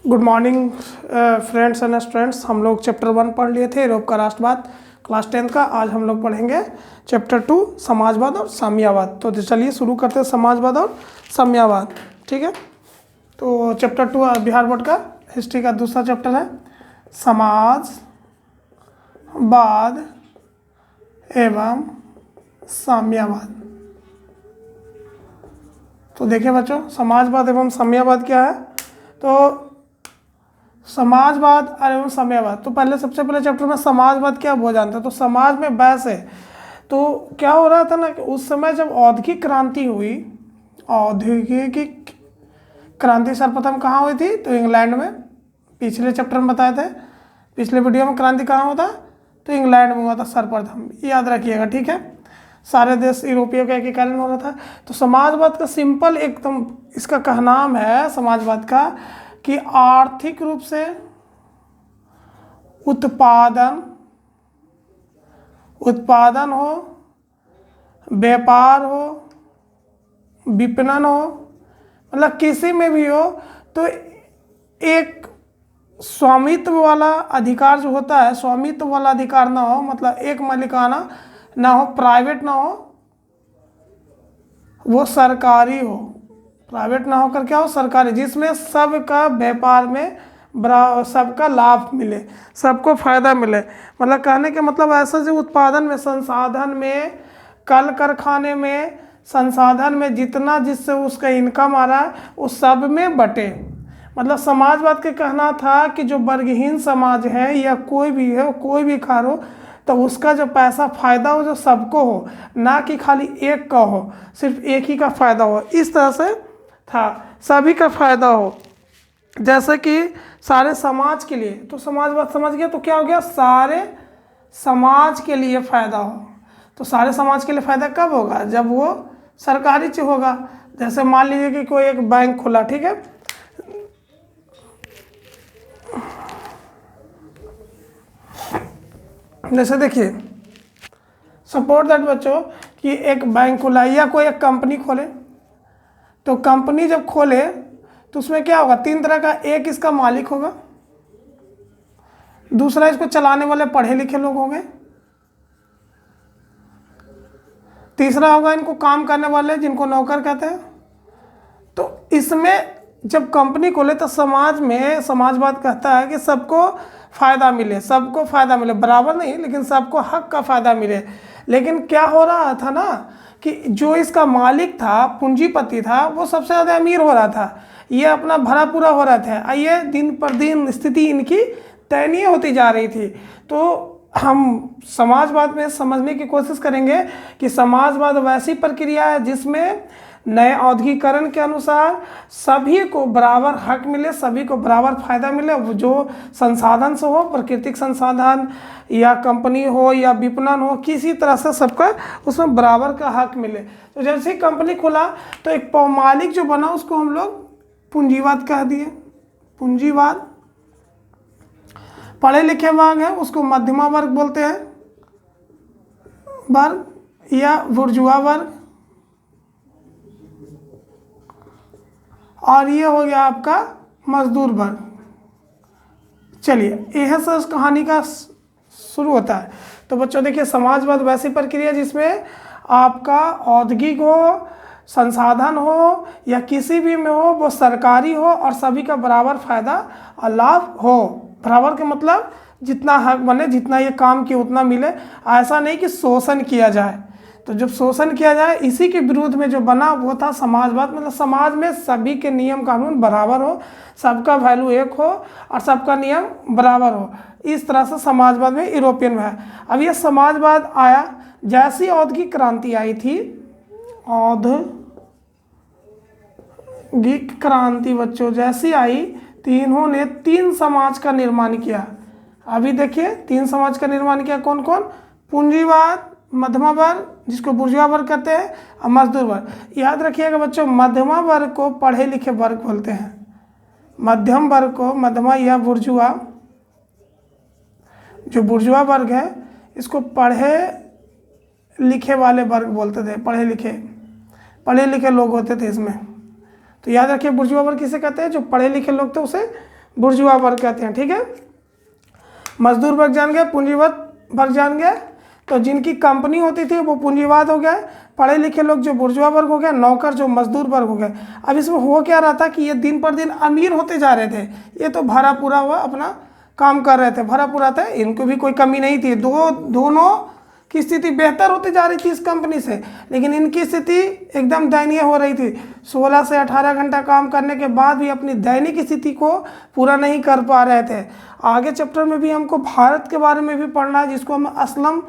Good morning friends and students. हम लोग chapter 1 पढ़ लिए थे, यूरोप का राष्ट्रवाद, क्लास 10 का। आज हम लोग पढ़ेंगे चैप्टर 2 समाजवाद और साम्यवाद। तो चलिए शुरू करते हैं समाजवाद और साम्यवाद। ठीक है, तो चैप्टर 2 बिहार बोर्ड का हिस्ट्री का दूसरा चैप्टर है समाजवाद एवं साम्यवाद। तो देखिए बच्चों, समाजवाद एवं साम्यवाद क्या है। तो समाजवाद एवं साम्यवाद, तो पहले सबसे पहले चैप्टर में समाजवाद क्या वो जानते हैं। तो समाज में बहस है। तो क्या हो रहा था ना कि उस समय जब औद्योगिक क्रांति हुई, औद्योगिक क्रांति सर्वप्रथम कहाँ हुई थी, तो इंग्लैंड में। पिछले चैप्टर में बताए थे, पिछले वीडियो में, क्रांति कहाँ होता, तो इंग्लैंड में हुआ था सर्वप्रथम, याद रखिएगा। ठीक है, सारे देश यूरोपीय का एकीकरण हो रहा था। तो समाजवाद का सिंपल एकदम इसका कहनाम है समाजवाद का कि आर्थिक रूप से उत्पादन हो, व्यापार हो, विपणन हो, मतलब किसी में भी हो, तो एक स्वामित्व वाला अधिकार जो होता है, स्वामित्व वाला अधिकार ना हो, मतलब एक मालिकाना ना हो, प्राइवेट ना हो, वो सरकारी हो। प्राइवेट ना होकर क्या हो, सरकारी, जिसमें सबका व्यापार में सबका लाभ मिले, सबको फायदा मिले। मतलब कहने के मतलब ऐसा जो उत्पादन में, संसाधन में, कल कारखाने में, संसाधन में जितना जिससे उसका इनकम आ रहा है उस सब में बटे। मतलब समाजवाद के कहना था कि जो वर्गहीन समाज है या कोई भी है, कोई भी कार हो, तो उसका जो पैसा फायदा हो जो सबको हो, ना कि खाली एक का हो, सिर्फ एक ही का फायदा हो। इस तरह से था, सभी का फायदा हो, जैसे कि सारे समाज के लिए। तो समाजवाद समझ गया, तो क्या हो गया, सारे समाज के लिए फायदा हो। तो सारे समाज के लिए फायदा कब होगा, जब वो सरकारी चीज होगा। जैसे मान लीजिए कि कोई एक बैंक खुला, ठीक है, जैसे देखिए सपोर्ट दैट बच्चों कि एक बैंक खुला या कोई एक कंपनी खोले। तो कंपनी जब खोले तो उसमें क्या होगा, तीन तरह का, एक इसका मालिक होगा, दूसरा इसको चलाने वाले पढ़े लिखे लोग होंगे, तीसरा होगा इनको काम करने वाले जिनको नौकर कहते हैं। तो इसमें जब कंपनी खोले तो समाज में समाजवाद कहता है कि सबको फायदा मिले, सबको फायदा मिले, बराबर नहीं लेकिन सबको हक का फायदा मिले। लेकिन क्या हो रहा था ना कि जो इसका मालिक था, पूंजीपति था, वो सबसे ज़्यादा अमीर हो रहा था, ये अपना भरा पूरा हो रहा था, ये दिन पर दिन स्थिति इनकी दयनीय होती जा रही थी। तो हम समाजवाद में समझने की कोशिश करेंगे कि समाजवाद वैसी प्रक्रिया है जिसमें नए औद्योगिकरण के अनुसार सभी को बराबर हक मिले, सभी को बराबर फायदा मिले। जो संसाधन से हो, प्राकृतिक संसाधन या कंपनी हो या विपणन हो, किसी तरह से सबका उसमें बराबर का हक मिले। तो जैसे ही कंपनी खुला तो एक मालिक जो बना उसको हम लोग पूंजीवाद कह दिए। पूंजीवाद, पढ़े लिखे वर्ग है उसको मध्यमा वर्ग बोलते हैं, वर्ग या बुर्जुआ वर्ग। और ये हो गया आपका मजदूर वर्ग। चलिए यह से उस कहानी का शुरू होता है। तो बच्चों देखिए, समाजवाद वैसी प्रक्रिया जिसमें आपका औद्योगिक हो, संसाधन हो या किसी भी में हो, वो सरकारी हो और सभी का बराबर फायदा और लाभ हो। बराबर के मतलब जितना हक बने, जितना ये काम किए उतना मिले, ऐसा नहीं कि शोषण किया जाए। तो जब शोषण किया जाए, इसी के विरुद्ध में जो बना वो था समाजवाद। मतलब समाज में सभी के नियम कानून बराबर हो, सबका वैल्यू एक हो और सबका नियम बराबर हो। इस तरह से समाजवाद में यूरोपियन में है। अब ये समाजवाद आया जैसी औद्योगिक क्रांति आई थी, औद्योगिक क्रांति बच्चों जैसी आई, तो इन्होंने तीन समाज का निर्माण किया। अभी देखिए, तीन समाज का निर्माण किया, कौन कौन, पूंजीवाद, मध्यमा वर्ग जिसको बुर्जुआ वर्ग कहते हैं, और मजदूर वर्ग। याद रखिएगा बच्चों, मध्यमा वर्ग को पढ़े लिखे वर्ग बोलते हैं, मध्यम वर्ग को मध्यमा या बुर्जुआ, जो बुर्जुआ वर्ग है इसको पढ़े लिखे वाले वर्ग बोलते थे। पढ़े लिखे लोग होते थे इसमें। तो याद रखिए, बुर्जुआ वर्ग किसे कहते हैं, जो पढ़े लिखे लोग थे उसे बुर्जुआ वर्ग कहते हैं। ठीक है, मजदूर वर्ग जान गए, पूंजीवाद वर्ग जान गए। तो जिनकी कंपनी होती थी वो पूंजीवाद हो गए, पढ़े लिखे लोग जो बुर्जुआ वर्ग हो गए, नौकर जो मजदूर वर्ग हो गए। अब इसमें हो क्या रहा था कि ये दिन पर दिन अमीर होते जा रहे थे, ये तो भरा पूरा हुआ अपना काम कर रहे थे, भरा पूरा था, इनको भी कोई कमी नहीं थी, दोनों की स्थिति बेहतर होती जा रही थी इस कंपनी से, लेकिन इनकी स्थिति एकदम दयनीय हो रही थी। 16 से 18 घंटा काम करने के बाद भी अपनी दैनिक स्थिति को पूरा नहीं कर पा रहे थे। आगे चैप्टर में भी हमको भारत के बारे में भी पढ़ना है, जिसको हम असलम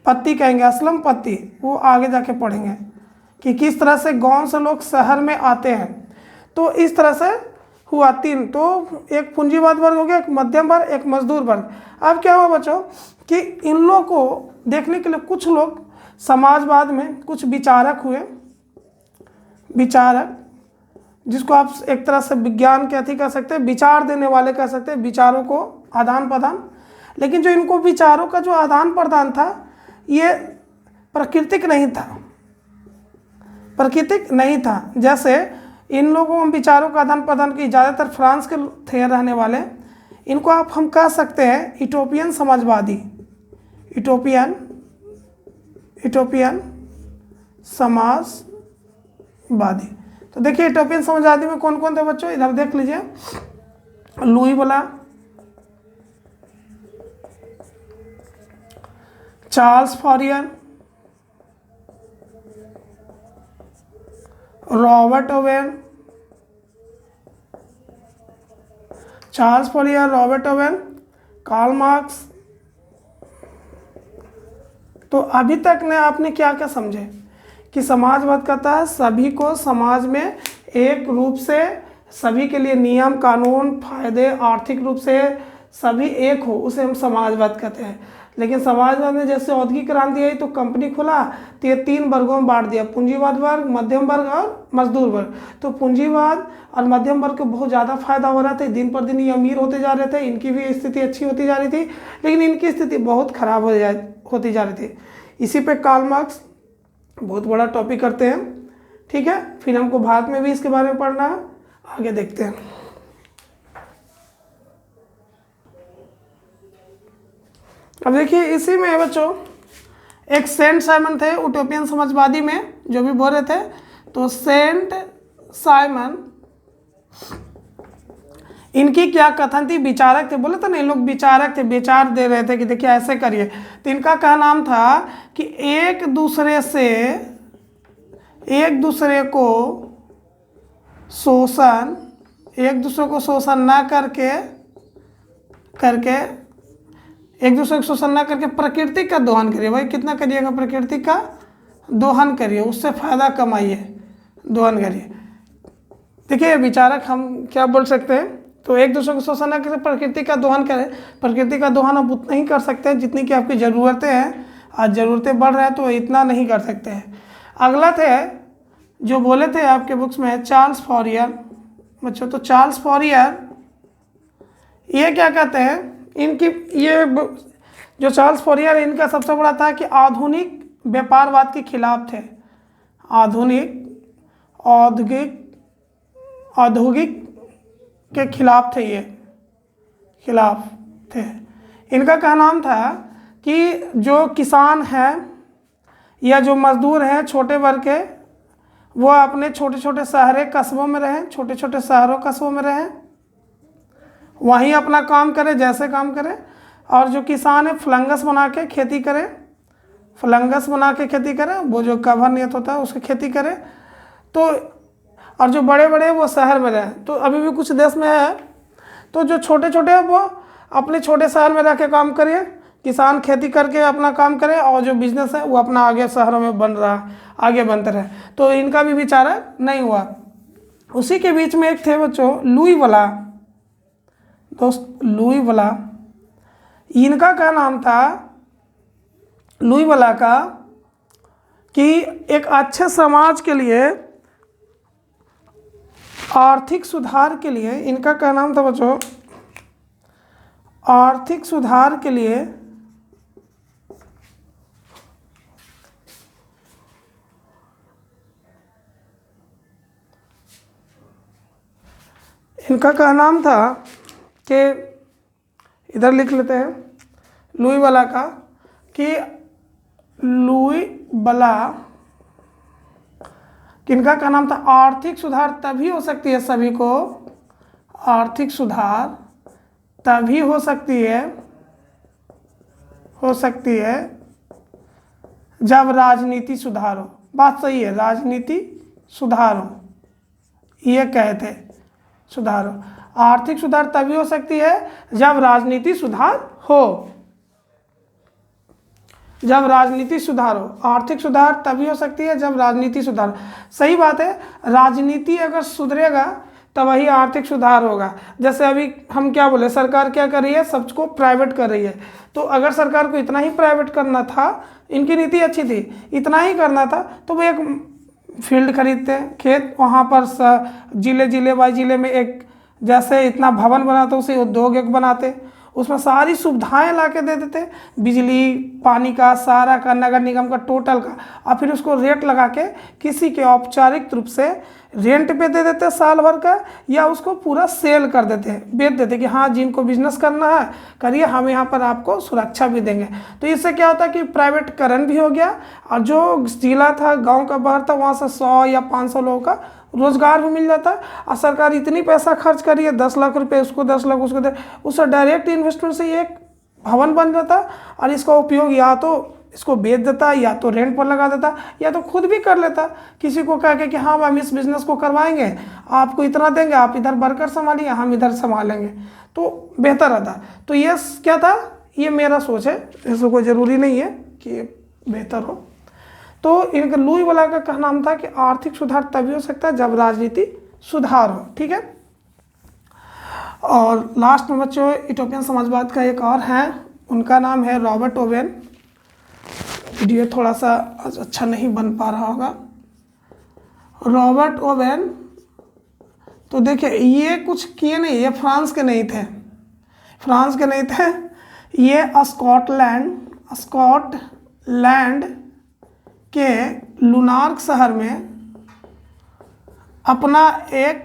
पत्ती कहेंगे, असलम पत्ती, वो आगे जाके पढ़ेंगे कि किस तरह से गांव से लोग शहर में आते हैं। तो इस तरह से हुआ तीन, तो एक पूंजीवाद वर्ग हो गया, एक मध्यम वर्ग, एक मजदूर वर्ग। अब क्या हुआ बच्चों कि इन लोगों को देखने के लिए कुछ लोग समाजवाद में कुछ विचारक हुए, विचारक जिसको आप एक तरह से विज्ञान के अथी कह सकते हैं, विचार देने वाले कह सकते हैं, विचारों को आदान प्रदान। लेकिन जो इनको विचारों का जो आदान प्रदान था ये प्राकृतिक नहीं था, प्राकृतिक नहीं था। जैसे इन लोगों में विचारों का आदान प्रदान की ज़्यादातर फ्रांस के थे रहने वाले, इनको आप हम कह सकते हैं यूटोपियन समाजवादी, यूटोपियन समाजवादी। तो देखिए यूटोपियन समाजवादी में कौन कौन थे बच्चों, इधर देख लीजिए, लुई वाला, Charles फॉरियर, Robert Owen, Charles फॉरियर, Robert Owen, Karl Marx. तो अभी तक ने आपने क्या क्या समझे कि समाजवाद कहता है सभी को समाज में एक रूप से, सभी के लिए नियम कानून फायदे आर्थिक रूप से सभी एक हो, उसे हम समाजवाद कहते हैं। लेकिन समाजवाद में जैसे औद्योगिक क्रांति आई तो कंपनी खुला, तो ये तीन वर्गों में बांट दिया, पूंजीवाद वर्ग, मध्यम वर्ग और मजदूर वर्ग। तो पूंजीवाद और मध्यम वर्ग को बहुत ज़्यादा फायदा हो रहा था, दिन पर दिन ये अमीर होते जा रहे थे, इनकी भी स्थिति अच्छी होती जा रही थी, लेकिन इनकी स्थिति बहुत खराब होती जा रही थी। इसी पे कार्ल मार्क्स बहुत बड़ा टॉपिक करते हैं। ठीक है, फिर हमको भारत में भी इसके बारे में पढ़ना है, आगे देखते हैं। अब देखिए इसी में बच्चों एक सेंट साइमन थे यूटोपियन समाजवादी में जो भी बोल रहे थे, तो सेंट साइमन इनकी क्या कथन थी, विचारक थे, बोले तो नहीं लोग विचारक थे, विचार दे रहे थे कि देखिए ऐसे करिए। तो इनका क्या नाम था कि एक दूसरे को शोषण ना करके एक दूसरे को शोषण ना करके प्रकृति का दोहन करिए। भाई कितना करिएगा, प्रकृति का दोहन करिए, उससे फायदा कमाइए, दोहन करिए। देखिए विचारक हम क्या बोल सकते हैं, तो एक दूसरे को शोषण ना करें, प्रकृति का दोहन करें। प्रकृति का दोहन आप उतना ही कर सकते हैं जितनी कि आपकी ज़रूरतें हैं, आज ज़रूरतें बढ़ रहा है तो इतना नहीं कर सकते हैं। अगला थे जो बोले थे आपके बुक्स में चार्ल्स फॉरियर बच्चों, तो चार्ल्स फॉरियर ये क्या कहते हैं, इनकी ये जो चार्ल्स फॉरियर इनका सबसे बड़ा था कि आधुनिक व्यापारवाद के खिलाफ थे, औद्योगिक के खिलाफ थे, ये खिलाफ थे। इनका क्या नाम था कि जो किसान हैं या जो मजदूर हैं छोटे वर्ग के, वो अपने छोटे छोटे शहरों कस्बों में रहें, छोटे छोटे शहरों कस्बों में रहें, वहीं अपना काम करें जैसे काम करें, और जो किसान है फलंगस बना के खेती करें, वो जो कवर नियत होता है उसकी खेती करें। तो और जो बड़े बड़े वो शहर में रहें। तो अभी भी कुछ देश में है, तो जो छोटे छोटे हैं वो अपने छोटे शहर में रह के काम करिए, किसान खेती करके अपना काम करे, और जो बिजनेस है वो अपना आगे शहरों में बन रहा, आगे बनते रहे। तो इनका भी विचारक नहीं हुआ। उसी के बीच में एक थे बच्चों लुई वाला, दोस्त लुई वाला, इनका क्या नाम था, लुई वाला का कि एक अच्छे समाज के लिए, आर्थिक सुधार के लिए, इनका क्या नाम था बच्चों, आर्थिक सुधार के लिए इनका क्या नाम था कि इधर लिख लेते हैं लुई वाला का कि लुई वाला किनका का नाम था, आर्थिक सुधार तभी हो सकती है सभी को, आर्थिक सुधार तभी हो सकती है जब राजनीति सुधार हो। बात सही है, राजनीति सुधार हो, ये कहे थे, सुधार हो। आर्थिक सुधार तभी हो सकती है जब राजनीति सुधार हो, जब राजनीति सुधार हो। आर्थिक सुधार तभी हो सकती है जब राजनीति सुधार। सही बात है, राजनीति अगर सुधरेगा तब वही आर्थिक सुधार होगा। जैसे अभी हम क्या बोले, सरकार क्या कर रही है, सबको प्राइवेट कर रही है। तो अगर सरकार को इतना ही प्राइवेट करना था, इनकी नीति अच्छी थी, इतना ही करना था, तो वो एक फील्ड खरीदते हैं, खेत, वहाँ पर जिले बाई जिले में एक जैसे इतना भवन बनाते उसे उद्योग एक बनाते, उसमें सारी सुविधाएं ला के दे देते, बिजली पानी का सारा का, नगर निगम का टोटल का, और फिर उसको रेट लगा के किसी के औपचारिक रूप से रेंट पे दे देते साल भर का, या उसको पूरा सेल कर देते, बेच देते कि हाँ जिनको बिजनेस करना है करिए, हम यहाँ पर आपको सुरक्षा भी देंगे। तो इससे क्या होता है कि प्राइवेटकरण भी हो गया, और जो जिला था गांव का बाहर था वहाँ से 100 या 500 लोगों का रोजगार भी मिल जाता है। और सरकार इतनी पैसा खर्च करी है, 10 लाख रुपए उसको, 10 लाख उसको दे, उससे डायरेक्ट इन्वेस्टमेंट से ये एक भवन बन जाता है, और इसका उपयोग या तो इसको बेच देता, या तो रेंट पर लगा देता, या तो खुद भी कर लेता, किसी को कह के कि हाँ हम इस बिज़नेस को करवाएंगे, आपको इतना देंगे, आप इधर वर्कर संभालिए, हम इधर संभालेंगे, तो बेहतर रहता। तो ये क्या था, ये मेरा सोच है, इसको कोई ज़रूरी नहीं है कि बेहतर हो। तो इनका लुई वाला का कहना नाम था कि आर्थिक सुधार तभी हो सकता है जब राजनीति सुधार हो। ठीक है, और लास्ट में बच्चों यूटोपियन समाजवाद का एक और है, उनका नाम है रॉबर्ट ओवेन। वीडियो थोड़ा सा अच्छा नहीं बन पा रहा होगा। रॉबर्ट ओवेन, तो देखिए ये कुछ किए नहीं, ये फ्रांस के नहीं थे, ये स्कॉटलैंड के लुनार्क शहर में अपना एक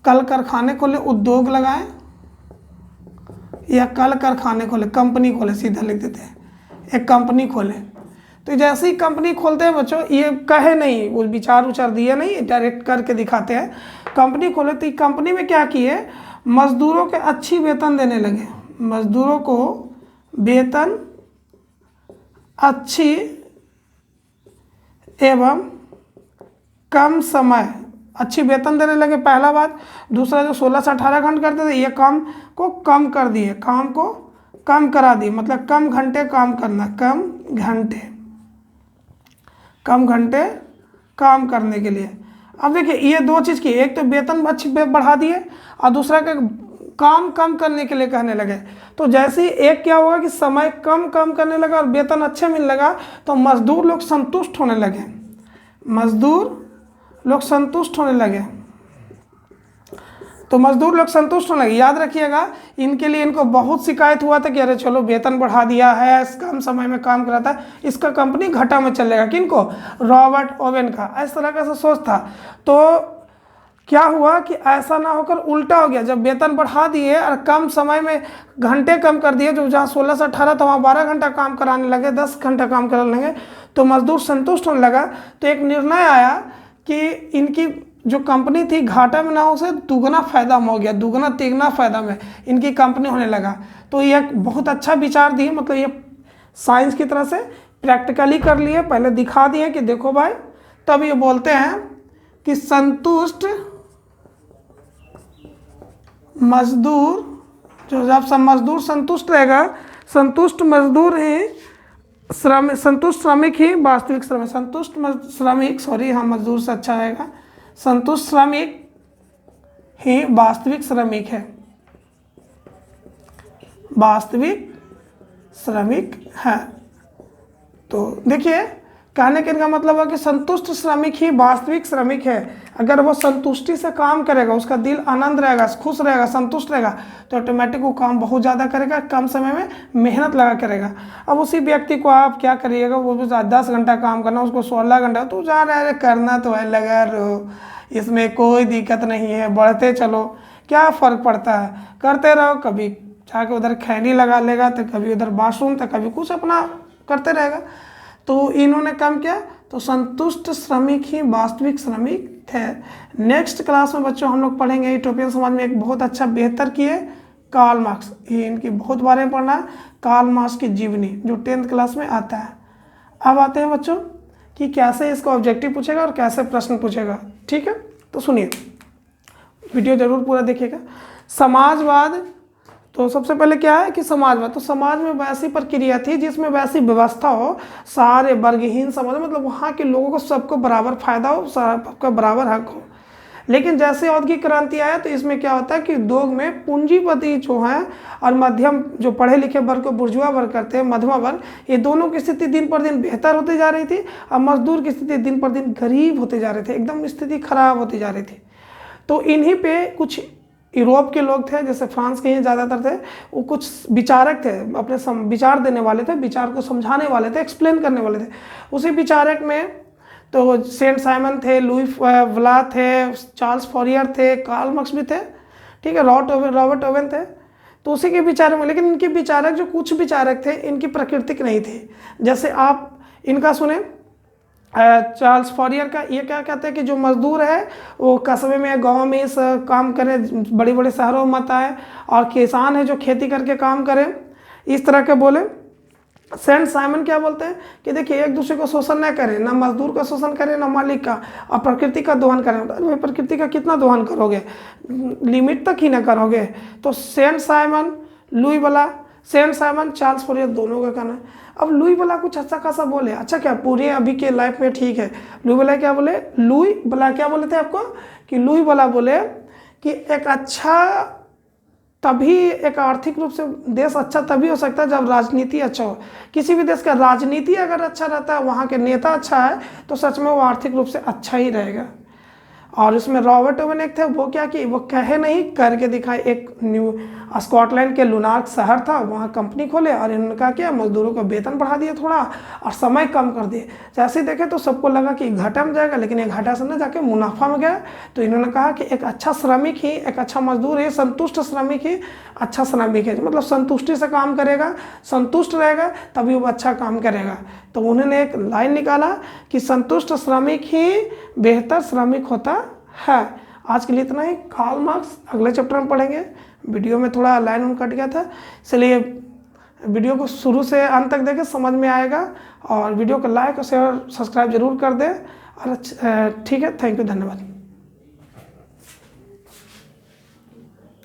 कल कारखाने खोले, उद्योग लगाए, या कल कारखाने खोले, कंपनी खोले, सीधा लिख देते हैं, एक कंपनी खोले। तो जैसे ही कंपनी खोलते हैं बच्चों, ये कहे नहीं, वो विचार दिए नहीं, डायरेक्ट करके दिखाते हैं। कंपनी खोले तो कंपनी में क्या किए, मजदूरों के अच्छी वेतन देने लगे, मजदूरों को वेतन अच्छी एवं कम समय, अच्छी वेतन देने लगे, पहला बात। दूसरा, जो 16 से 18 घंटे करते थे, ये काम को कम कर दिए, काम को कम करा दिए, मतलब कम घंटे काम करना, कम घंटे काम करने के लिए। अब देखिए ये दो चीज़ की, एक तो वेतन अच्छी बढ़ा दिए, और दूसरा के काम कम करने के लिए कहने लगे। तो जैसे ही एक क्या हुआ कि समय कम करने लगा और वेतन अच्छे मिलने लगा, तो मजदूर लोग संतुष्ट होने लगे, याद रखिएगा, इनके लिए इनको बहुत शिकायत हुआ था कि अरे चलो वेतन बढ़ा दिया है, कम समय में काम कराता है, इसका कंपनी घाटा में चलेगा। किनको, रॉबर्ट ओवेन का, इस तरह का सोच था। तो क्या हुआ कि ऐसा ना होकर उल्टा हो गया, जब वेतन बढ़ा दिए और कम समय में घंटे कम कर दिए, जो जहाँ 16 से 18 था वहाँ 12 घंटा काम कराने लगे, 10 घंटा काम कराने लगे, तो मजदूर संतुष्ट होने लगा। तो एक निर्णय आया कि इनकी जो कंपनी थी घाटा में ना हो, उसे दुगना फायदा हो गया, दुगना तिगना फायदा में इनकी कंपनी होने लगा। तो ये बहुत अच्छा विचार दिए, मतलब ये साइंस की तरह से प्रैक्टिकली कर लिए, पहले दिखा दिए कि देखो भाई। तब ये बोलते हैं कि संतुष्ट मजदूर, जो जब सब मजदूर संतुष्ट रहेगा, संतुष्ट मजदूर ही संतुष्ट श्रमिक ही वास्तविक श्रमिक, मजदूर से अच्छा आएगा, संतुष्ट श्रमिक ही वास्तविक श्रमिक है। तो देखिए कहने के का मतलब है कि संतुष्ट श्रमिक ही वास्तविक श्रमिक है। अगर वो संतुष्टि से काम करेगा, उसका दिल आनंद रहेगा, खुश रहेगा, संतुष्ट रहेगा, तो ऑटोमेटिक वो काम बहुत ज़्यादा करेगा, कम समय में मेहनत लगा करेगा। अब उसी व्यक्ति को आप क्या करिएगा, वो 10 घंटा काम करना, उसको 16 घंटा, तो जा रहा है करना तो है, लगा रहो, इसमें कोई दिक्कत नहीं है, बढ़ते चलो। क्या फ़र्क पड़ता है, करते रहो, कभी जाके उधर खैनी लगा लेगा तो कभी उधर बाथरूम तो कभी कुछ अपना करते रहेगा। तो इन्होंने काम किया, तो संतुष्ट श्रमिक ही वास्तविक श्रमिक थे। नेक्स्ट क्लास में बच्चों हम लोग पढ़ेंगे यूटोपियन समाज में एक बहुत अच्छा बेहतर किए कार्ल मार्क्स, ये इनकी बहुत बारे में पढ़ना है, कार्ल मार्क्स की जीवनी जो 10th क्लास में आता है। अब आते हैं बच्चों कि कैसे इसका ऑब्जेक्टिव पूछेगा और कैसे प्रश्न पूछेगा, ठीक है। तो सुनिए, वीडियो जरूर पूरा देखिएगा। समाजवाद, तो सबसे पहले क्या है कि समाजवाद, तो समाज में वैसी प्रक्रिया थी जिसमें वैसी व्यवस्था हो, सारे वर्गहीन समाज, मतलब वहाँ के लोगों को सबको बराबर फायदा हो, सबका बराबर हक हो। लेकिन जैसे औद्योगिक क्रांति आया तो इसमें क्या होता है कि उद्योग में पूंजीपति जो हैं और मध्यम जो पढ़े लिखे वर्ग को बुर्जुआ वर्ग करते हैं, मध्यमा वर्ग, ये दोनों की स्थिति दिन पर दिन बेहतर होती जा रही थी और मजदूर की स्थिति दिन पर दिन गरीब होते जा रहे थे, एकदम स्थिति खराब होती जा रही थी। तो इन्हीं पे कुछ यूरोप के लोग थे, जैसे फ्रांस के ही ज़्यादातर थे, वो कुछ विचारक थे, अपने विचार देने वाले थे, विचार को समझाने वाले थे, एक्सप्लेन करने वाले थे। उसी विचारक में तो सेंट साइमन थे, लुई वला थे, चार्ल्स फॉरियर थे, कार्ल मार्क्स भी थे, ठीक है, रॉबर्ट ओवेन थे। तो उसी के विचारक में, लेकिन इनके विचारक जो कुछ विचारक थे इनकी प्राकृतिक नहीं थे। जैसे आप इनका सुने, चार्ल्स फॉरियर का, ये क्या कहते हैं कि जो मजदूर है वो कस्बे में गांव में इस काम करे, बड़े बड़े शहरों में मत आए, और किसान है जो खेती करके काम करे, इस तरह के बोले। सेंट साइमन क्या बोलते हैं कि देखिए एक दूसरे को शोषण न करें, ना मजदूर का शोषण करें ना मालिक का, और प्रकृति का दोहन करें। भाई प्रकृति का कितना दोहन करोगे, लिमिट तक ही ना करोगे। तो सेंट साइमन, लुई वला, सेंट साइमन, चार्ल्स फॉरियर दोनों का कहना है। अब लुई वला कुछ अच्छा खासा बोले, अच्छा क्या पूरे अभी के लाइफ में ठीक है। लुई वला क्या बोले, लुई वला क्या बोले थे आपको कि लुई वला बोले कि एक अच्छा तभी, एक आर्थिक रूप से देश अच्छा तभी हो सकता है जब राजनीति अच्छा हो। किसी भी देश का राजनीति अगर अच्छा रहता है, वहाँ के नेता अच्छा है, तो सच में वो आर्थिक रूप से अच्छा ही रहेगा। और इसमें रॉबर्ट ओवेन एक थे, वो क्या कि वो कहे नहीं करके दिखाए। एक न्यू स्कॉटलैंड के लुनार्क शहर था, वहाँ कंपनी खोले और इन्होंने कहा कि मजदूरों का वेतन बढ़ा दिया थोड़ा और समय कम कर दिए। जैसे देखे तो सबको लगा कि घाटा में जाएगा, लेकिन ये घाटा से ना जाके मुनाफा में गया। तो इन्होंने कहा कि एक अच्छा श्रमिक ही एक अच्छा मजदूर है, संतुष्ट श्रमिक ही अच्छा श्रमिक है, मतलब संतुष्टि से काम करेगा, संतुष्ट रहेगा तभी वो अच्छा काम करेगा। तो उन्होंने एक लाइन निकाला कि संतुष्ट श्रमिक ही बेहतर श्रमिक होता है। आज के लिए इतना ही। कार्ल मार्क्स अगले चैप्टर में पढ़ेंगे। वीडियो में थोड़ा लाइन कट गया था, इसलिए वीडियो को शुरू से अंत तक देखें, समझ में आएगा। और वीडियो को लाइक और शेयर सब्सक्राइब जरूर कर दें। और ठीक है, थैंक यू, धन्यवाद।